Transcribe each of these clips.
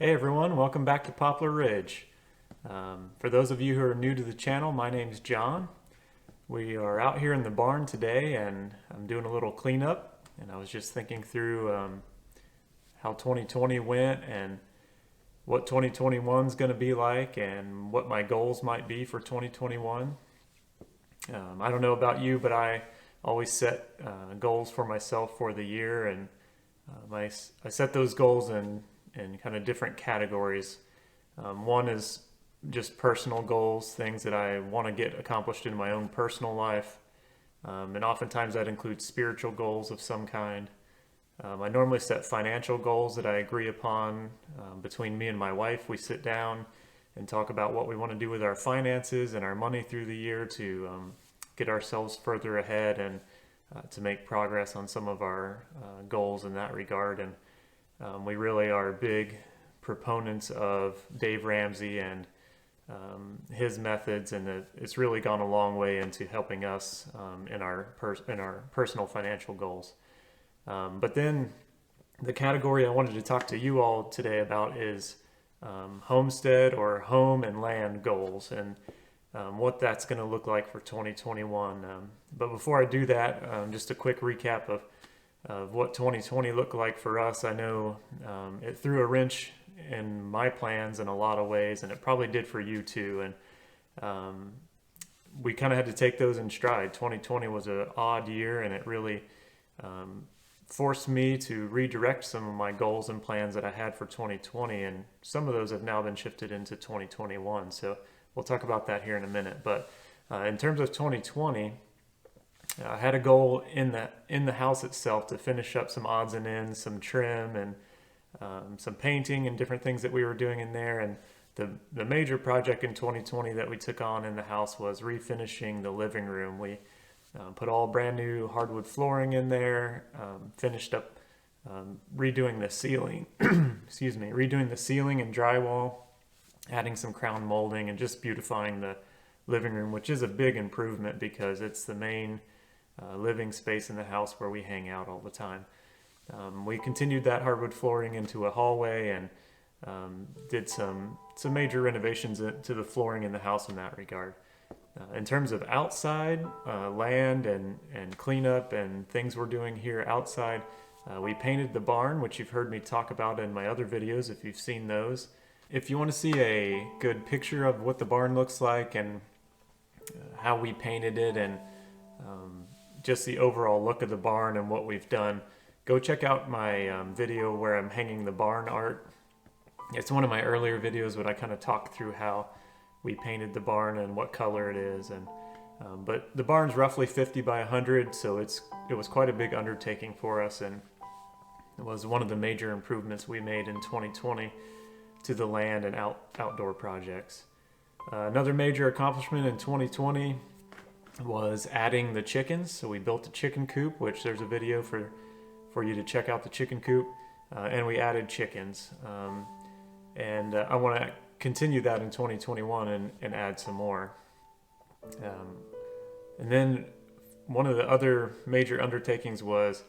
Hey everyone, welcome back to Poplar Ridge. For those of you who are new to the channel, my name's John. We are out here in the barn today and I'm doing a little cleanup, and I was just thinking through how 2020 went and what 2021 is going to be like and what my goals might be for 2021. I don't know about you, but I always set goals for myself for the year, and I set those goals in kind of different categories. One is just personal goals, things that I want to get accomplished in my own personal life. And oftentimes that includes spiritual goals of some kind. I normally set financial goals that I agree upon between me and my wife. We sit down and talk about what we want to do with our finances and our money through the year to get ourselves further ahead and to make progress on some of our goals in that regard. And we really are big proponents of Dave Ramsey and his methods, and it's really gone a long way into helping us in our personal financial goals. But then the category I wanted to talk to you all today about is homestead or home and land goals, and what that's going to look like for 2021. But before I do that, just a quick recap of what 2020 looked like for us. I know it threw a wrench in my plans in a lot of ways, and it probably did for you too. And we kind of had to take those in stride. 2020 was an odd year, and it really forced me to redirect some of my goals and plans that I had for 2020, and some of those have now been shifted into 2021. So we'll talk about that here in a minute. But in terms of 2020, I had a goal in the house itself to finish up some odds and ends, some trim, and some painting and different things that we were doing in there. And the major project in 2020 that we took on in the house was refinishing the living room. We put all brand new hardwood flooring in there, finished up redoing the ceiling, redoing the ceiling and drywall, adding some crown molding, and just beautifying the living room, which is a big improvement because it's the main living space in the house where we hang out all the time. We continued that hardwood flooring into a hallway and did some major renovations to the flooring in the house in that regard. In terms of outside land and cleanup and things we're doing here outside, we painted the barn, which you've heard me talk about in my other videos if you've seen those. If you want to see a good picture of what the barn looks like and how we painted it and just the overall look of the barn and what we've done, go check out my video where I'm hanging the barn art. It's one of my earlier videos where I kind of talk through how we painted the barn and what color it is. And but the barn's roughly 50 by 100, so it was quite a big undertaking for us, and it was one of the major improvements we made in 2020 to the land and outdoor projects. Another major accomplishment in 2020 was adding the chickens. So we built a chicken coop, which there's a video for you to check out the chicken coop, and we added chickens. And I want to continue that in 2021 and add some more. And then one of the other major undertakings was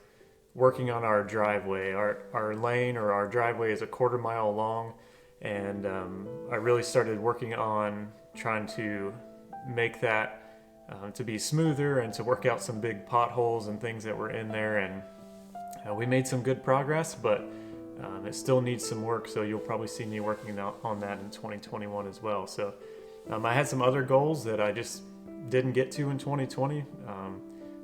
working on our driveway. Our lane or our driveway is a 1/4 mile long, and I really started working on trying to make that to be smoother and to work out some big potholes and things that were in there. And we made some good progress, but it still needs some work, so you'll probably see me working on that in 2021 as well. So I had some other goals that I just didn't get to in 2020.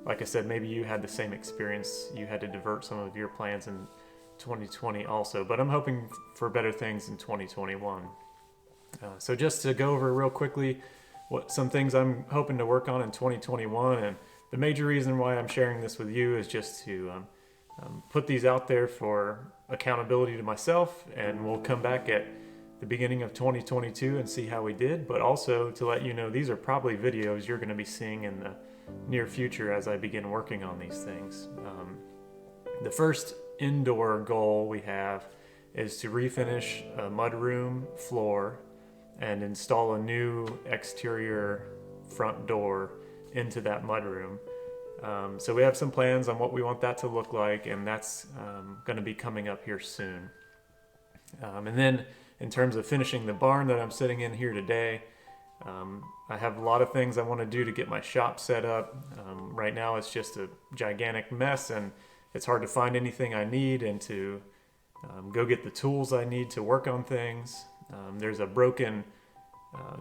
Like I said, maybe you had the same experience. You had to divert some of your plans in 2020 also, but I'm hoping for better things in 2021. So just to go over real quickly what some things I'm hoping to work on in 2021, and the major reason why I'm sharing this with you is just to put these out there for accountability to myself, and we'll come back at the beginning of 2022 and see how we did, but also to let you know these are probably videos you're going to be seeing in the near future as I begin working on these things. The first indoor goal we have is to refinish a mudroom floor and install a new exterior front door into that mudroom. So we have some plans on what we want that to look like, and that's going to be coming up here soon. And then in terms of finishing the barn that I'm sitting in here today. I have a lot of things I want to do to get my shop set up. Right now it's just a gigantic mess, and it's hard to find anything I need and to go get the tools I need to work on things. There's a broken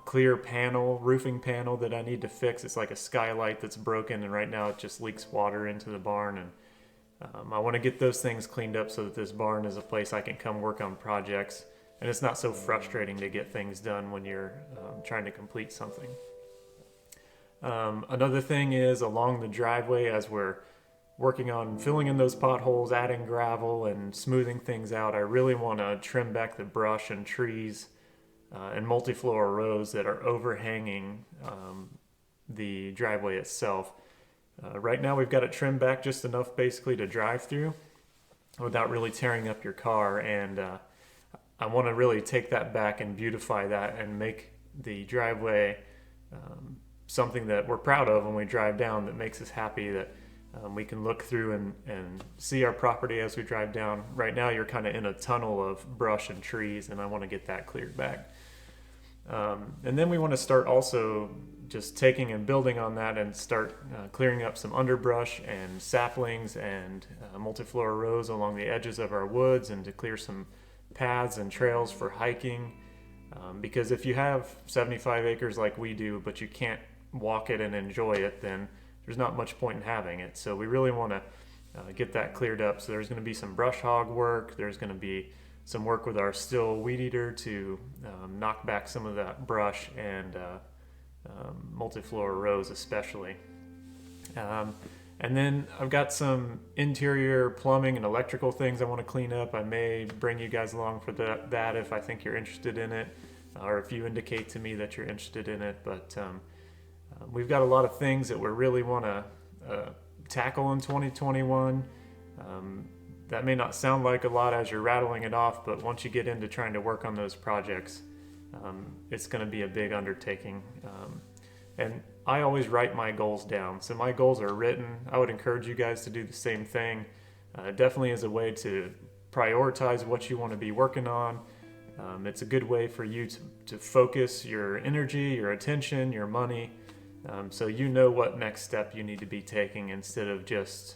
clear panel, roofing panel that I need to fix. It's like a skylight that's broken, and right now it just leaks water into the barn, and I want to get those things cleaned up so that this barn is a place I can come work on projects, and it's not so frustrating to get things done when you're trying to complete something. Another thing is along the driveway, as we're working on filling in those potholes, adding gravel and smoothing things out, I really want to trim back the brush and trees and multiflora rows that are overhanging the driveway itself. Right now we've got it trimmed back just enough basically to drive through without really tearing up your car, and I want to really take that back and beautify that and make the driveway something that we're proud of when we drive down, that makes us happy, that we can look through and see our property as we drive down. Right now you're kind of in a tunnel of brush and trees, and I want to get that cleared back. And then we want to start also just taking and building on that and start clearing up some underbrush and saplings and multiflora rows along the edges of our woods, and to clear some paths and trails for hiking. Because if you have 75 acres like we do, but you can't walk it and enjoy it, then there's not much point in having it. So we really want to get that cleared up. So there's going to be some brush hog work. There's going to be some work with our still weed eater to knock back some of that brush and multiflora rows especially. And then I've got some interior plumbing and electrical things I want to clean up. I may bring you guys along for that if I think you're interested in it, or if you indicate to me that you're interested in it. But we've got a lot of things that we really want to tackle in 2021. That may not sound like a lot as you're rattling it off, but once you get into trying to work on those projects, it's going to be a big undertaking. And I always write my goals down. So my goals are written. I would encourage you guys to do the same thing. Definitely as a way to prioritize what you want to be working on. It's a good way for you to focus your energy, your attention, your money, so you know what next step you need to be taking, instead of just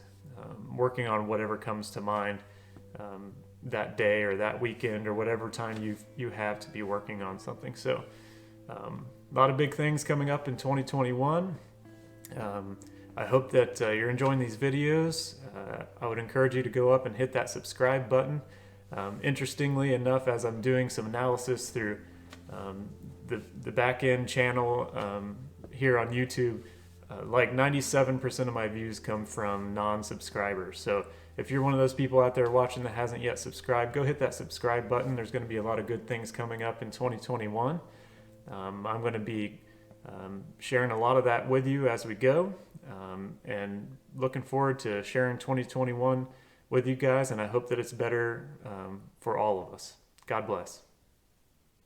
working on whatever comes to mind that day or that weekend or whatever time you have to be working on something. So a lot of big things coming up in 2021. I hope that you're enjoying these videos. I would encourage you to go up and hit that subscribe button. Interestingly enough, as I'm doing some analysis through the back-end channel here on YouTube, like 97% of my views come from non-subscribers. So if you're one of those people out there watching that hasn't yet subscribed, go hit that subscribe button. There's going to be a lot of good things coming up in 2021. I'm going to be sharing a lot of that with you as we go, and looking forward to sharing 2021 with you guys, and I hope that it's better for all of us. God bless.